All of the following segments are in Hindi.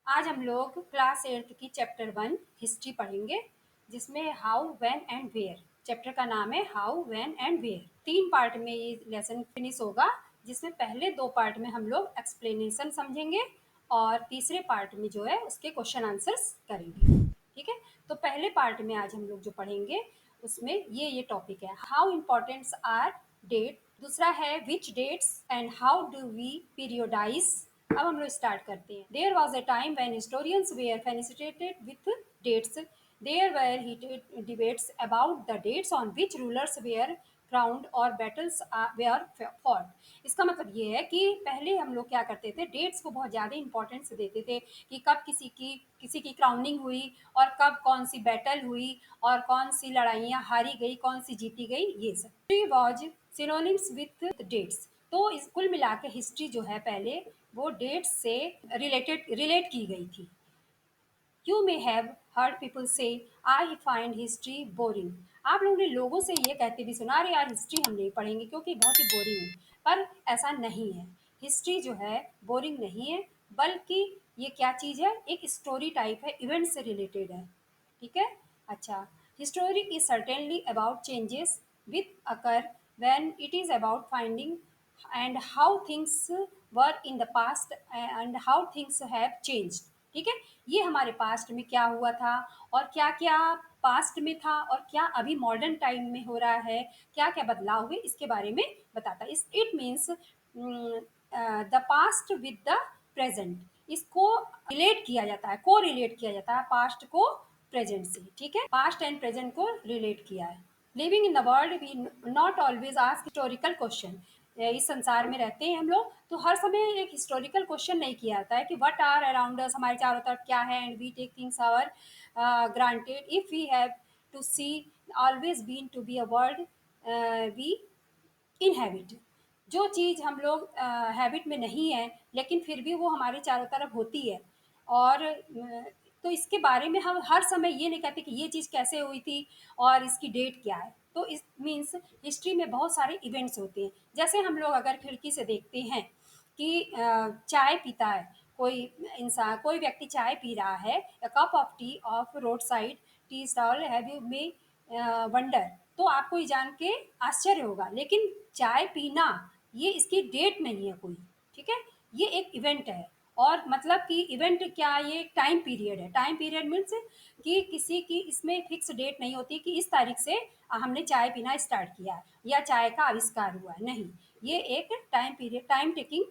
आज हम लोग क्लास 8 की चैप्टर 1 हिस्ट्री पढ़ेंगे, जिसमें how, when and where. Chapter का नाम है how, when and where. 3 part में ये लेसन फिनिश होगा, जिसमें पहले 2 पार्ट में हम लोग एक्सप्लेनेशन समझेंगे और तीसरे पार्ट में जो है उसके क्वेश्चन आंसर्स करेंगे। ठीक है, तो पहले पार्ट में आज हम लोग जो पढ़ेंगे उसमें ये टॉपिक है, हाउ इम्पोर्टेंट्स आर डेट। दूसरा है which dates and how do we periodize. अब हम लोग स्टार्ट करते हैं। There was a time when historians were fascinated with dates. There were heated debates about the dates on which rulers were crowned और बैटल्स वेयर फॉट। इसका मतलब ये है कि पहले हम लोग क्या करते थे, डेट्स को बहुत ज़्यादा इंपॉर्टेंस देते थे कि कब किसी की क्राउनिंग हुई और कब कौन सी बैटल हुई और कौन सी लड़ाइयाँ हारी गई, कौन सी जीती गई, ये सब। History was synonyms with dates. तो इस कुल मिला के हिस्ट्री जो है पहले वो डेट्स से रिलेट की गई थी। You may have heard people से आई फाइंड हिस्ट्री बोरिंग। आप लोगों ने लोगों से ये कहते भी सुना, अरे यार हिस्ट्री हम नहीं पढ़ेंगे क्योंकि बहुत ही बोरिंग है। पर ऐसा नहीं है, हिस्ट्री जो है बोरिंग नहीं है, बल्कि ये क्या चीज़ है, एक स्टोरी टाइप है, इवेंट से रिलेटेड है। ठीक है। अच्छा, history is certainly about changes with occur when it is about finding and how things were in the past and how things have changed. ठीक है, ये हमारे पास्ट में क्या हुआ था और क्या क्या पास्ट में था और क्या अभी मॉडर्न टाइम में हो रहा है, क्या क्या बदलाव हुए, इसके बारे में बताता है। It means the past with the present. इसको रिलेट किया जाता है, को रिलेट किया जाता है पास्ट को प्रेजेंट से। ठीक है, पास्ट एंड प्रेजेंट को रिलेट किया है। Living in the world we not always ask historical question. इस संसार में रहते हैं हम लोग तो हर समय एक हिस्टोरिकल क्वेश्चन नहीं किया जाता है कि व्हाट आर अराउंड अस, हमारे चारों तरफ क्या है, and we take things our granted if we have to see always been to be a world we inhabit. जो चीज़ हम लोग हैबिट में नहीं है लेकिन फिर भी वो हमारे चारों तरफ होती है, और तो इसके बारे में हम हर समय ये नहीं कहते कि ये चीज़ कैसे हुई थी और इसकी डेट क्या है। तो इस मीन्स हिस्ट्री में बहुत सारे इवेंट्स होते हैं। जैसे हम लोग अगर खिड़की से देखते हैं कि चाय पीता है कोई इंसान, कोई व्यक्ति चाय पी रहा है, a cup of T of road side tea stall have you may wonder. तो आपको ये जान के आश्चर्य होगा, लेकिन चाय पीना ये इसकी डेट नहीं है कोई। ठीक है, ये एक इवेंट है। और मतलब कि इवेंट क्या, ये एक टाइम पीरियड है। टाइम पीरियड मीन्स कि किसी की इसमें फिक्स डेट नहीं होती कि इस तारीख से हमने चाय पीना स्टार्ट किया है या चाय का आविष्कार हुआ है, नहीं। ये एक time period, time taking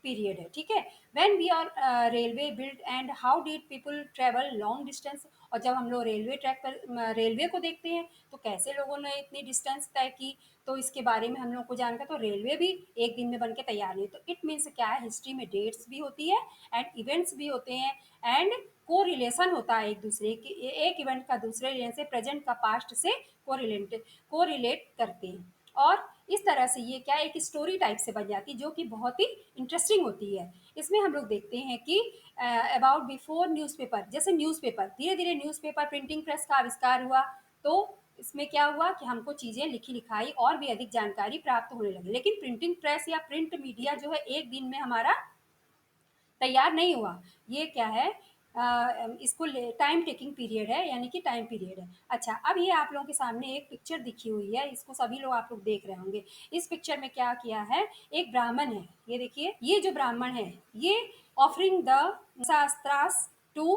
period है। ठीक है, when we are railway build and how did people travel long distance. और जब हम लोग रेलवे ट्रैक पर रेलवे को देखते हैं तो कैसे लोगों ने इतनी डिस्टेंस तय की, तो इसके बारे में हम लोग को जानकर, तो रेलवे भी एक दिन में बन के तैयार नहीं। तो इट मीन्स क्या है, हिस्ट्री में डेट्स भी होती है एंड इवेंट्स भी होते हैं एंड को रिलेशन होता है एक दूसरे की, एक इवेंट का दूसरे इवेंट से, प्रेजेंट का पास्ट से को रिलेट करते हैं। और इस तरह से ये क्या एक स्टोरी टाइप से बन जाती है जो कि बहुत ही इंटरेस्टिंग होती है। इसमें हम लोग देखते हैं कि अबाउट बिफोर न्यूज़पेपर, जैसे न्यूज़पेपर, धीरे धीरे न्यूज़पेपर प्रिंटिंग प्रेस का आविष्कार हुआ, तो इसमें क्या हुआ कि हमको चीज़ें लिखी लिखाई और भी अधिक जानकारी प्राप्त होने लगी। लेकिन प्रिंटिंग प्रेस या प्रिंट मीडिया जो है एक दिन में हमारा तैयार नहीं हुआ। ये क्या है, इसको टाइम टेकिंग पीरियड है, यानी कि टाइम पीरियड है। अच्छा, अब ये आप लोगों के सामने एक पिक्चर दिखी हुई है, इसको सभी लोग आप लोग देख रहे होंगे। इस पिक्चर में क्या किया है, एक ब्राह्मण है, ये देखिए, ये जो ब्राह्मण है ये offering the shastras to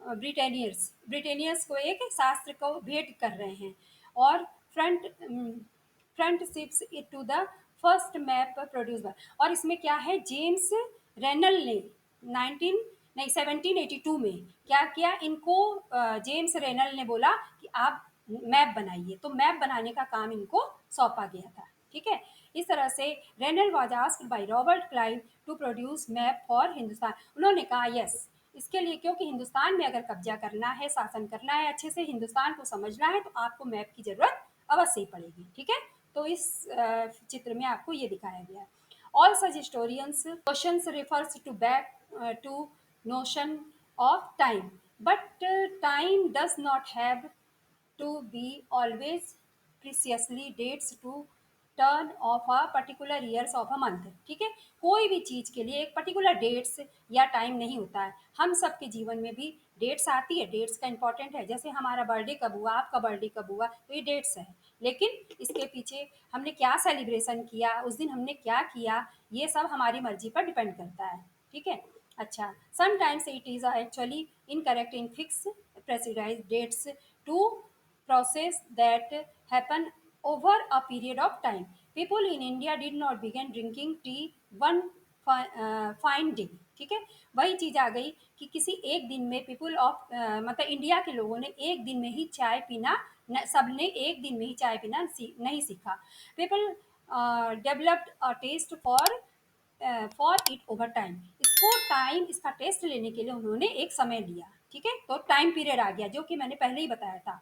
Britannia को एक शास्त्र को भेंट कर रहे हैं। और front front ships it to the first map produce by. और इसमें क्या है, जेम्स रेनल ने 19 नहीं 1782 में क्या किया, इनको जेम्स रेनल ने बोला कि आप मैप बनाइए, तो मैप बनाने का काम इनको सौंपा गया था। ठीक है, इस तरह से Rennel was asked by Robert Clive to produce map for Hindustan. उन्होंने कहा यस, इसके लिए, क्योंकि हिंदुस्तान में अगर कब्जा करना है, शासन करना है, अच्छे से हिंदुस्तान को समझना है, तो आपको मैप की जरूरत अवश्य ही पड़ेगी। ठीक है, तो इस चित्र में आपको ये दिखाया गया है। All such historians questions refers to back to notion of time, but time does not have to be always preciously dates to turn of a particular years of a month. ठीक है, कोई भी चीज़ के लिए एक पर्टिकुलर डेट्स या टाइम नहीं होता है। हम सबके जीवन में भी डेट्स आती है, डेट्स का इंपॉर्टेंट है। जैसे हमारा बर्थडे कब हुआ, आपका बर्थडे कब हुआ, तो ये डेट्स है। लेकिन इसके पीछे हमने क्या सेलिब्रेशन किया, उस दिन हमने क्या किया, ये सब हमारी मर्जी पर डिपेंड करता है। ठीक है। अच्छा, sometimes it is actually incorrect in fix precise dates to process that happen over a period of time. People in India did not begin drinking tea one fine day. ठीक है, वही चीज़ आ गई कि किसी एक दिन में पीपल ऑफ मतलब इंडिया के लोगों ने एक दिन में ही चाय पीना सबने एक दिन में ही चाय पीना नहीं सीखा। People developed a taste for it over time. इसको टाइम, इसका टेस्ट लेने के लिए उन्होंने एक समय लिया। ठीक है, तो टाइम पीरियड आ गया जो कि मैंने पहले ही बताया था।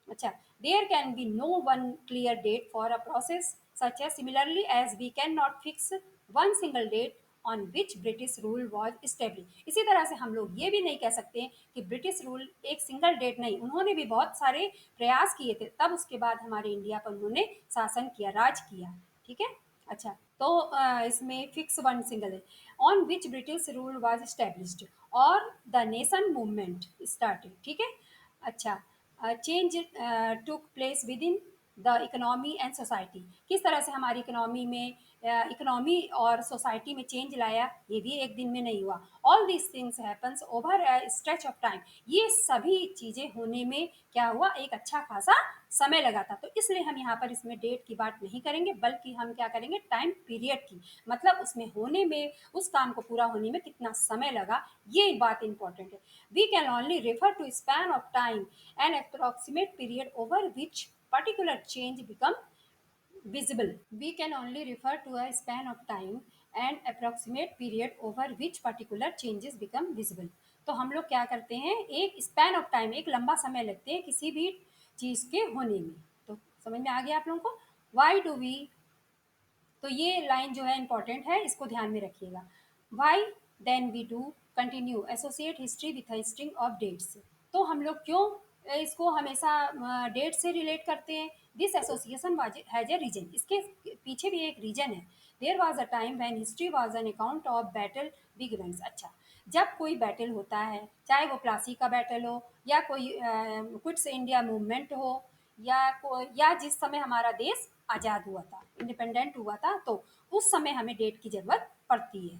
अच्छा, there can be no one clear date for a process such as similarly as we can not fix one single date on which British rule was establish. इसी तरह से हम लोग ये भी नहीं कह सकते कि ब्रिटिश रूल एक सिंगल डेट नहीं, उन्होंने भी बहुत सारे प्रयास किए थे, तब उसके बाद हमारे इंडिया पर उन्होंने शासन किया, राज किया। ठीक है। अच्छा, तो इसमें फिक्स वन सिंगल है on which British rule was established और द नेशन मूवमेंट स्टार्टेड। ठीक है। अच्छा, change took place with in the economy and society. किस तरह से हमारी इकोनॉमी में इकोनॉमी और सोसाइटी में चेंज लाया, ये भी एक दिन में नहीं हुआ। All this things happens over a stretch of time. ये सभी चीज़ें होने में क्या हुआ, एक अच्छा खासा समय लगा था। तो इसलिए हम यहाँ पर इसमें डेट की बात नहीं करेंगे, बल्कि हम क्या करेंगे, टाइम पीरियड की, मतलब उसमें होने में, उस काम को पूरा होने में कितना समय लगा, ये बात इंपॉर्टेंट है। We can only refer to span of time and approximate period over which particular change become visible. We can only refer to a span of time and approximate period over which particular changes become visible. तो हम लोग क्या करते हैं, एक स्पैन ऑफ टाइम, एक लंबा समय लगते हैं किसी भी चीज़ के होने में। तो समझ में आ गया आप लोगों को, वाई डू वी, तो ये लाइन जो है इंपॉर्टेंट है, इसको ध्यान में रखिएगा। Why then we do continue associate history with a string of dates. तो हम लोग क्यों इसको हमेशा डेट से रिलेट करते हैं। This association has a reason, इसके पीछे भी एक रीजन है। There was a time when history was an account of battle big events. अच्छा, जब कोई बैटल होता है, चाहे वो प्लासी का बैटल हो या कोई क्विट्स इंडिया मूवमेंट हो या जिस समय हमारा देश आज़ाद हुआ था, इंडिपेंडेंट हुआ था, तो उस समय हमें डेट की ज़रूरत पड़ती है।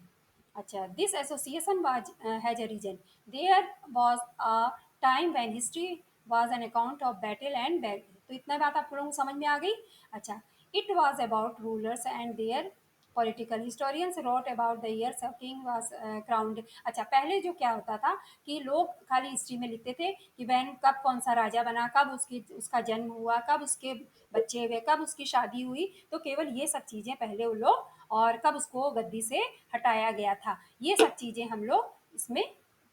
अच्छा, this association was has a reason. There was a time when history was an account of battle and big. तो इतना बात आप लोगों को समझ में आ गई। अच्छा, it was about rulers and there political historians wrote about the years of king was crowned. अच्छा, पहले जो क्या होता था कि लोग खाली हिस्ट्री में लिखते थे कि वैन कब कौन सा राजा बना, कब उसका जन्म हुआ, कब उसके बच्चे हुए, कब उसकी शादी हुई, तो केवल ये सब चीज़ें पहले वो लोग, और कब उसको गद्दी से हटाया गया था, ये सब चीज़ें हम लोग इसमें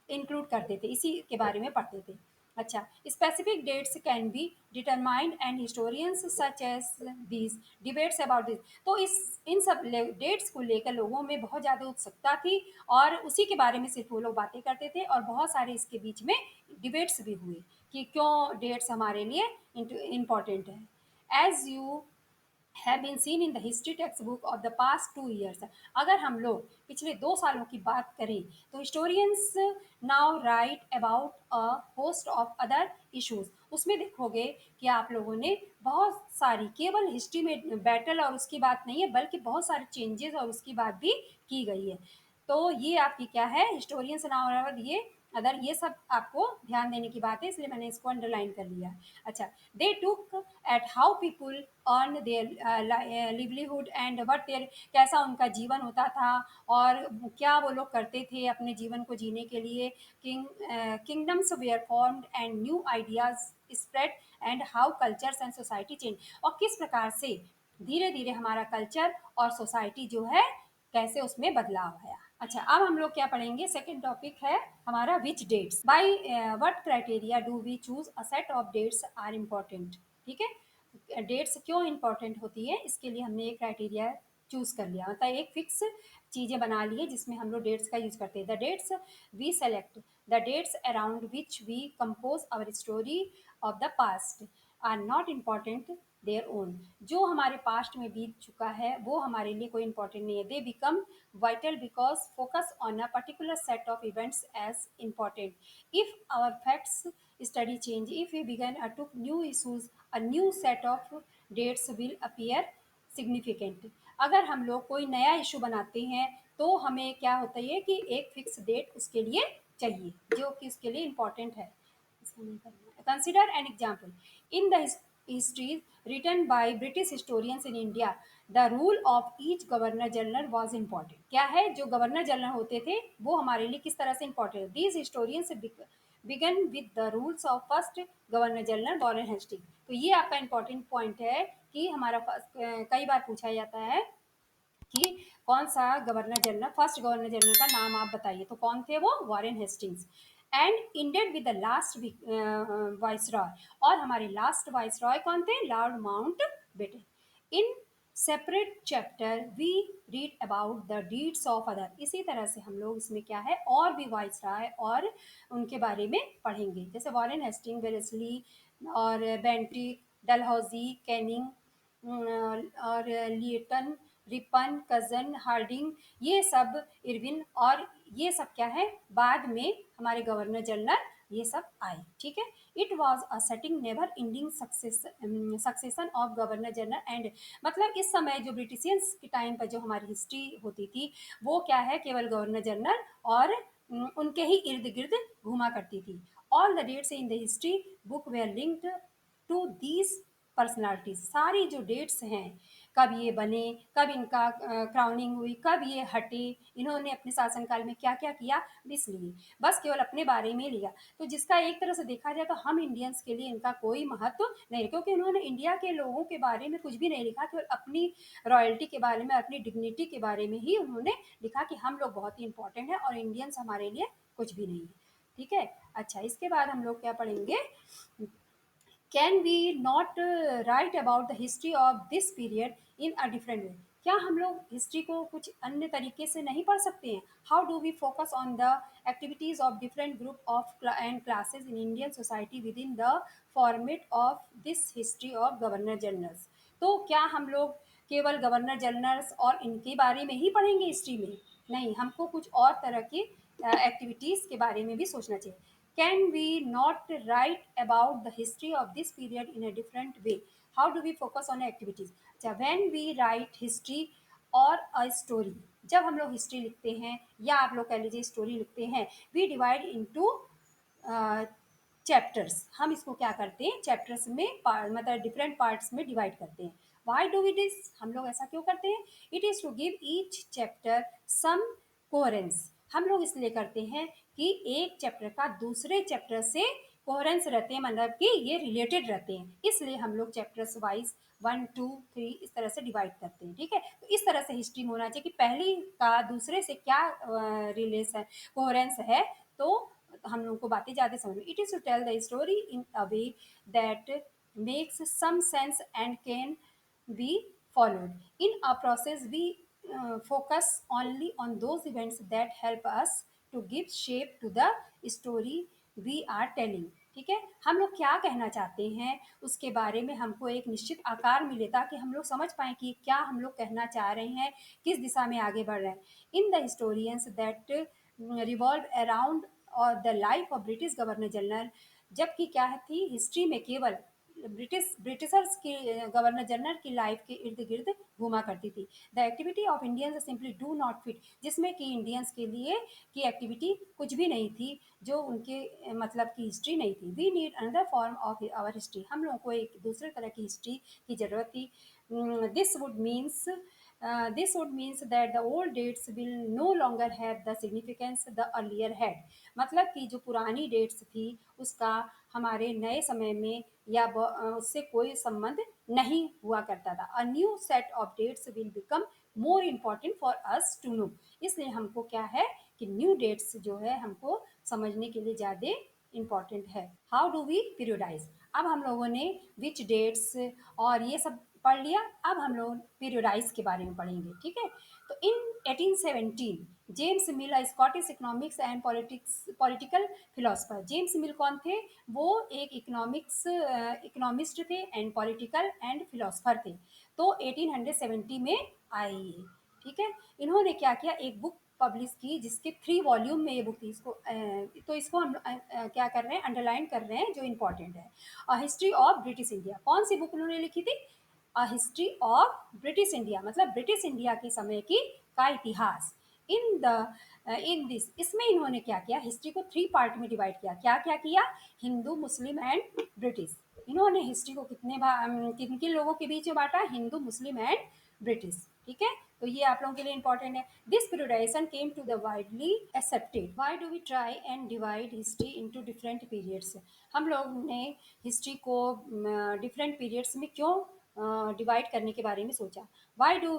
इंक्लूड करते थे, इसी के बारे में पढ़ते थे। अच्छा, specific dates can be determined and historians such as these debates about this. तो इस इन सब डेट्स को लेकर लोगों में बहुत ज़्यादा उत्सुकता थी और उसी के बारे में सिर्फ वो लोग बातें करते थे, और बहुत सारे इसके बीच में डिबेट्स भी हुए कि क्यों डेट्स हमारे लिए इम्पॉर्टेंट है। As you have been seen in the history textbook of the past 2 years। अगर हम लोग पिछले 2 सालों की बात करें तो historians now right about a host of other issues. उसमें देखोगे कि आप लोगों ने बहुत सारी, केवल हिस्ट्री में बैटल और उसकी बात नहीं है, बल्कि बहुत सारे चेंजेस और उसकी बात भी की गई है। तो ये आपकी क्या है, हिस्टोरियंस नाउ ये अदर, ये सब आपको ध्यान देने की बात है, इसलिए मैंने इसको अंडरलाइन कर लिया। अच्छा, they look at how people earn their livelihood and what their, कैसा उनका जीवन होता था और क्या वो लोग करते थे अपने जीवन को जीने के लिए। Kingdoms were formed and new ideas spread and how cultures and society change, और किस प्रकार से धीरे धीरे हमारा कल्चर और सोसाइटी जो है कैसे उसमें बदलाव आया। अच्छा, अब हम लोग क्या पढ़ेंगे, सेकंड टॉपिक है हमारा which dates. By what criteria do we choose a set of dates are important. ठीक है, डेट्स क्यों इंपॉर्टेंट होती है, इसके लिए हमने एक क्राइटेरिया चूज कर लिया, मतलब एक फिक्स चीज़ें बना ली है जिसमें हम लोग डेट्स का यूज करते हैं। The dates we select, the dates around which we compose our story of the past are not important their own. जो हमारे पास्ट में बीत चुका है वो हमारे लिए कोई इंपॉर्टेंट नहीं है। They become vital because focus on a particular set of events as important. If our facts study change, if we begin to new issues, a new set of dates will appear significant। अगर हम लोग कोई नया इशू बनाते हैं तो हमें क्या होता है कि एक फिक्स डेट उसके लिए चाहिए जो कि उसके लिए इम्पोर्टेंट है। Consider an example in the history written by British historians in India, the rule of each governor general was important. क्या है, जो गवर्नर जनरल होते थे वो हमारे लिए किस तरह से इम्पोर्टेंट है। These historians began with the rules of first governor general Warren Hasting. तो ये आपका इम्पोर्टेंट पॉइंट है कि हमारा कई बार पूछा जाता है कि कौन सा governor general, first governor general का नाम आप बताइए, तो कौन थे वो, Warren Hastings. And ended with the last viceroy, और हमारे लास्ट वाइसरॉय कौन थे, Lord Mountbatten. In separate chapter we read about the deeds of other. इसी तरह से हम लोग इसमें क्या है और भी वाइसरॉय और उनके बारे में पढ़ेंगे, जैसे वॉरेन हेस्टिंग, वेलेस्ली और बेंटिक, डलहौजी, कैनिंग और लियटन, रिपन, कजन, हार्डिंग, ये सब इरविन, और ये सब क्या है बाद में हमारे गवर्नर जनरल ये सब आए। ठीक है, it was a setting never ending succession of governor general and, मतलब इस समय जो ब्रिटिशियंस के टाइम पर जो हमारी हिस्ट्री होती थी वो क्या है, केवल गवर्नर जनरल और उनके ही इर्द गिर्द घूमा करती थी। All the dates in the history book were linked to these personalities. सारी जो डेट्स हैं, कब ये बने, कब इनका क्राउनिंग हुई, कब ये हटे, इन्होंने अपने शासनकाल में क्या क्या किया, इसलिए बस केवल अपने बारे में लिया। तो जिसका एक तरह से देखा जाए तो हम इंडियंस के लिए इनका कोई महत्व नहीं, क्योंकि उन्होंने इंडिया के लोगों के बारे में कुछ भी नहीं लिखा, केवल अपनी रॉयल्टी के बारे में, अपनी डिग्निटी के बारे में ही उन्होंने लिखा कि हम लोग बहुत ही इंपॉर्टेंट हैं और इंडियंस हमारे लिए कुछ भी नहीं है। ठीक है, अच्छा इसके बाद हम लोग क्या पढ़ेंगे, can we not write about the history of this period in a different way. क्या हम लोग हिस्ट्री को कुछ अन्य तरीके से नहीं पढ़ सकते हैं। How do we focus on the activities of different group of and classes in Indian society within the format of this history of governor generals. तो क्या हम लोग केवल गवर्नर जनरल्स और इनके बारे में ही पढ़ेंगे हिस्ट्री में, नहीं, हमको कुछ और तरह की एक्टिविटीज़ के बारे में भी सोचना चाहिए। Can we not write about the history of this period in a different way? How do we focus on activities? अच्छा, when we write history or a story, जब हम लोग हिस्ट्री लिखते हैं या आप लोग कह लीजिए स्टोरी लिखते हैं, we divide into चैप्टर्स। हम इसको क्या करते हैं, चैप्टर्स में मतलब डिफरेंट पार्ट्स में डिवाइड करते हैं। वाई डू वी दिस, हम लोग ऐसा क्यों करते हैं, it is to give each chapter some coherence. हम लोग इसलिए करते हैं कि एक चैप्टर का दूसरे चैप्टर से कोहेरेंस रहते हैं, मतलब कि ये रिलेटेड रहते हैं, इसलिए हम लोग चैप्टर्स वाइज 1 2 3 इस तरह से डिवाइड करते हैं। ठीक है, तो इस तरह से हिस्ट्री में होना चाहिए कि पहली का दूसरे से क्या रिलेशन कोहेरेंस है, तो हम लोगों को बातें ज़्यादा समझ में। It is to tell the story in a way that makes some sense and can be followed in a process. We focus only on those events that help us to give shape to the story we are telling। ठीक है, हम लोग क्या कहना चाहते हैं उसके बारे में हमको एक निश्चित आकार मिले ताकि हम लोग समझ पाएँ कि क्या हम लोग कहना चाह रहे हैं, किस दिशा में आगे बढ़ रहे हैं। In the historians that revolve around और the life of British governor general, जबकि क्या थी हिस्ट्री में केवल ब्रिटिशर्स की गवर्नर जनरल की लाइफ के इर्द गिर्द घूमा करती थी। The activity of Indians simply do not fit, जिसमें कि इंडियंस के लिए की एक्टिविटी कुछ भी नहीं थी, जो उनके मतलब की हिस्ट्री नहीं थी। We need another form of our history, हम लोगों को एक दूसरे तरह की हिस्ट्री की जरूरत थी। This would means this would means that the old dates will no longer have the significance the earlier had। मतलब कि जो पुरानी डेट्स थी उसका हमारे नए समय में या उससे कोई संबंध नहीं हुआ करता था। A new set of dates will become more important for us to know, इसलिए हमको क्या है कि न्यू डेट्स जो है हमको समझने के लिए ज़्यादा इम्पॉर्टेंट है। हाउ डू वी पीरियडाइज, अब हम लोगों ने विच डेट्स और ये सब पढ़ लिया। अब हम लोग पीरियोडाइज के बारे में पढ़ेंगे, ठीक है। तो इन 1817 James mill Scottish economics and political philosopher. James मिल कौन थे? वो एक इकोनॉमिस्ट थे एंड पॉलिटिकल एंड फिलोसफर थे। तो 1870 में आए ये, ठीक है। इन्होंने क्या किया, एक बुक पब्लिश की जिसके 3 वॉल्यूम में ये बुक थी। तो इसको हम क्या कर रहे हैं, अंडरलाइन कर रहे हैं जो इम्पोर्टेंट है। A history of British India. कौन सी बुक उन्होंने लिखी थी? A history of British India, मतलब ब्रिटिश इंडिया के समय की का इतिहास। इन द इन दिस, इसमें इन्होंने क्या किया, हिस्ट्री को 3 पार्ट में डिवाइड किया। क्या क्या किया? Hindu, Muslim and British. इन्होंने हिस्ट्री को किन किन लोगों के बीच में बांटा? हिंदू, मुस्लिम एंड ब्रिटिश, ठीक है। तो ये आप लोगों के लिए इंपॉर्टेंट है। This periodization came to the widely accepted. Why do we try and divide history into different periods? हम लोग ने हिस्ट्री को डिफरेंट पीरियड्स में क्यों डिवाइड करने के बारे में सोचा। Why do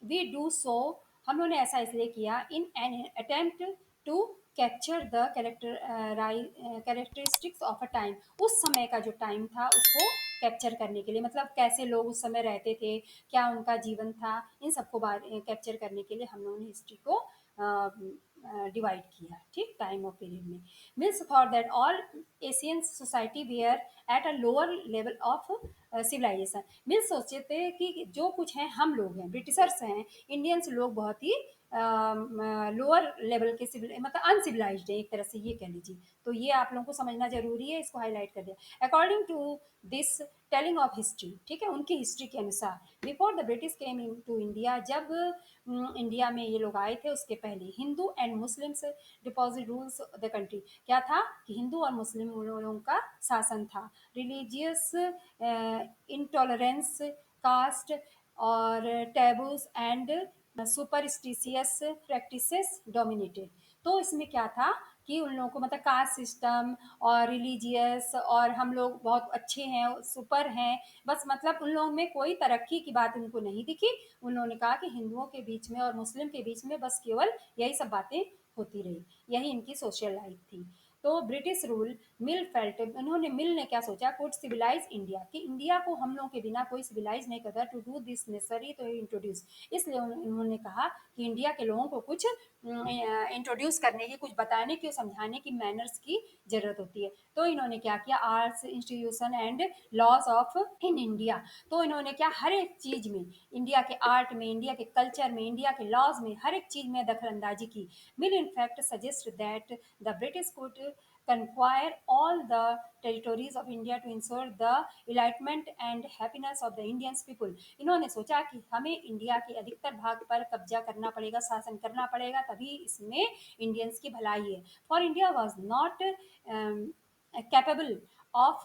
we do so, हम लोगों ने ऐसा इसलिए किया, in an attempt to capture the characteristics of a time. उस समय का जो टाइम था उसको कैप्चर करने के लिए, मतलब कैसे लोग उस समय रहते थे, क्या उनका जीवन था, इन सबको कैप्चर करने के लिए हम लोगों ने हिस्ट्री को डिवाइड किया, ठीक, टाइम ऑफ पीरियड में। Mills thought that all Asian society were at a lower level of civilization. Mills सोचते थे कि जो कुछ हैं, हम लोग हैं, ब्रिटिशर्स हैं, इंडियंस लोग बहुत ही लोअर लेवल के सिविल, मतलब अनसिविलाइज्ड है एक तरह से, ये कह लीजिए। तो ये आप लोगों को समझना जरूरी है, इसको हाईलाइट कर दिया। According to this telling of history, ठीक है, उनकी हिस्ट्री के अनुसार, before the British came in to India, जब इंडिया में ये लोग आए थे उसके पहले Hindu and Muslims deposit rules the country. क्या था कि हिंदू और मुस्लिम लोगों का शासन था। रिलीजियस इंटॉलरेंस, कास्ट और taboos and superstitious practices dominated. तो इसमें क्या था कि उन लोगों को, मतलब कास्ट सिस्टम और रिलीजियस, और हम लोग बहुत अच्छे हैं, सुपर हैं, बस मतलब उन लोगों में कोई तरक्की की बात उनको नहीं दिखी। उन्होंने कहा कि हिंदुओं के बीच में और मुस्लिम के बीच में बस केवल यही सब बातें होती रही, यही इनकी सोशल लाइफ थी। तो ब्रिटिश रूल, मिल ने क्या सोचा, कुड सिविलाइज इंडिया, कि इंडिया को हम लोगों के बिना कोई सिविलाइज नहीं करता, टू डू दिस नेसेसरी तो इंट्रोड्यूस। इसलिए उन्होंने कहा कि इंडिया के लोगों को कुछ इंट्रोड्यूस करने की, कुछ बताने की और समझाने की, मैनर्स की जरूरत होती है। तो इन्होंने क्या किया, arts institution and laws of in India. तो इन्होंने क्या, हर एक चीज में, इंडिया के आर्ट में, इंडिया के कल्चर में, इंडिया के लॉज में, हर एक चीज में दखल अंदाजी की। मिल in fact suggest that the British could conquer all the territories of India to ensure the enlightenment and happiness of the Indian people। इन्होंने सोचा कि हमें इंडिया के अधिकतर भाग पर कब्जा करना पड़ेगा, शासन करना पड़ेगा, तभी इसमें इंडियंस की भलाई है। For India was not capable of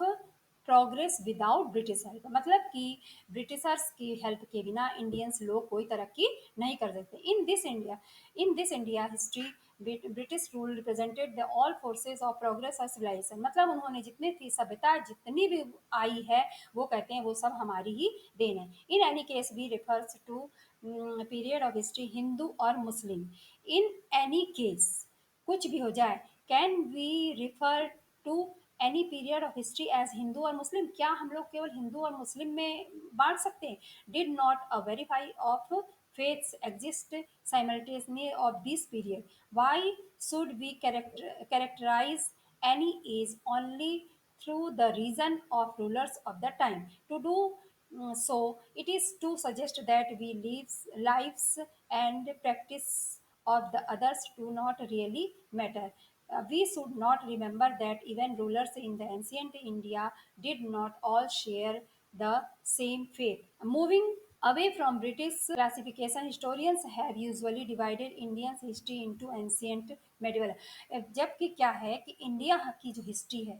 progress without British help, मतलब कि ब्रिटिशर्स की हेल्प के बिना इंडियंस लोग कोई तरक्की नहीं कर सकते। In this India history British rule represented the all forces of progress और सिविलाइजेशन, मतलब उन्होंने जितनी थी सभ्यता जितनी भी आई है, वो कहते हैं वो सब हमारी ही देन है। In any case we refers to period of history Hindu और मुस्लिम। इन एनी केस, कुछ भी हो जाए, can we refer to any period of history as Hindu और मुस्लिम, क्या हम लोग केवल हिंदू और मुस्लिम में बांट सकते हैं? Did not a verify of faiths exist simultaneously of this period? Why should we characterize any age only through the reason of rulers of the time? To do so, it is to suggest that we lives and practice of the others do not really matter. We should not remember that even rulers in the ancient India did not all share the same faith. Moving away from British classification, historians have usually divided Indian's history into ancient, medieval। जबकि क्या है कि इंडिया की जो हिस्ट्री है,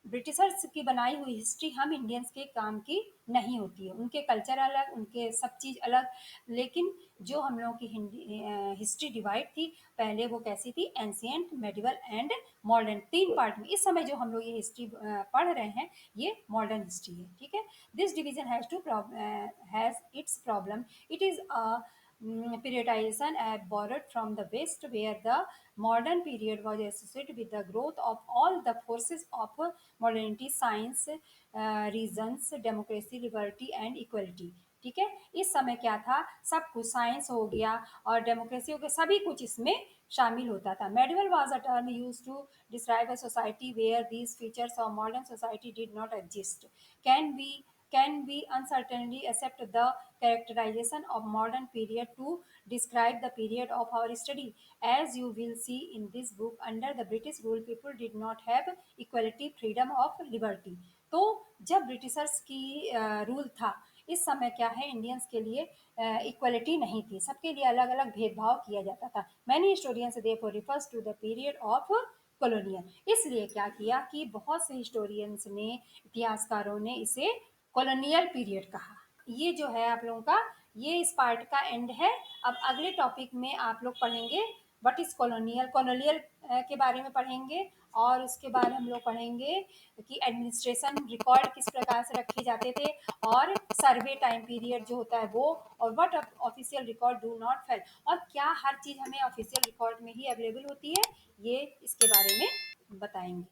ब्रिटिशर्स की बनाई हुई हिस्ट्री हम इंडियंस के काम की नहीं होती है। उनके कल्चर अलग, उनके सब चीज़ अलग। लेकिन जो हम लोगों की हिस्ट्री डिवाइड थी पहले, वो कैसी थी, ancient, medieval and modern, 3 part में। इस समय जो हम लोग ये हिस्ट्री पढ़ रहे हैं, ये मॉडर्न हिस्ट्री है, ठीक है। This division has its problem. It is a periodization borrowed from the West, where the modern period was associated with the growth of all the forces of modernity, science, reasons, democracy, liberty and equality. ठीक है, इस समय क्या था, सब कुछ साइंस हो गया और डेमोक्रेसी हो गया, सभी कुछ इसमें शामिल होता था. Medieval was a term use to describe a society where these features of modern society did not exist. Can we uncertainly accept the characterization of modern period to describe the period of our study? As you will see in this book, under the British rule, people did not have equality, freedom of liberty. तो जब ब्रिटिशर्स की रूल था, इस समय क्या है, इंडियंस के लिए इक्वलिटी नहीं थी, सबके लिए अलग अलग भेदभाव किया जाता था. Many historians therefore refers to the period of colonial. इसलिए क्या किया कि बहुत से हिस्टोरियंस ने, इतिहासकारों ने इसे कॉलोनियल पीरियड कहा. ये जो है आप लोगों का, ये इस पार्ट का एंड है. अब अगले टॉपिक में आप लोग पढ़ेंगे व्हाट इज कॉलोनियल, कॉलोनियल के बारे में पढ़ेंगे, और उसके बाद हम लोग पढ़ेंगे कि एडमिनिस्ट्रेशन रिकॉर्ड किस प्रकार से रखे जाते थे, और सर्वे टाइम पीरियड जो होता है वो, और what official record do not fail, और क्या हर चीज़ हमें ऑफिशियल रिकॉर्ड में ही अवेलेबल होती है, ये इसके बारे में बताएंगे.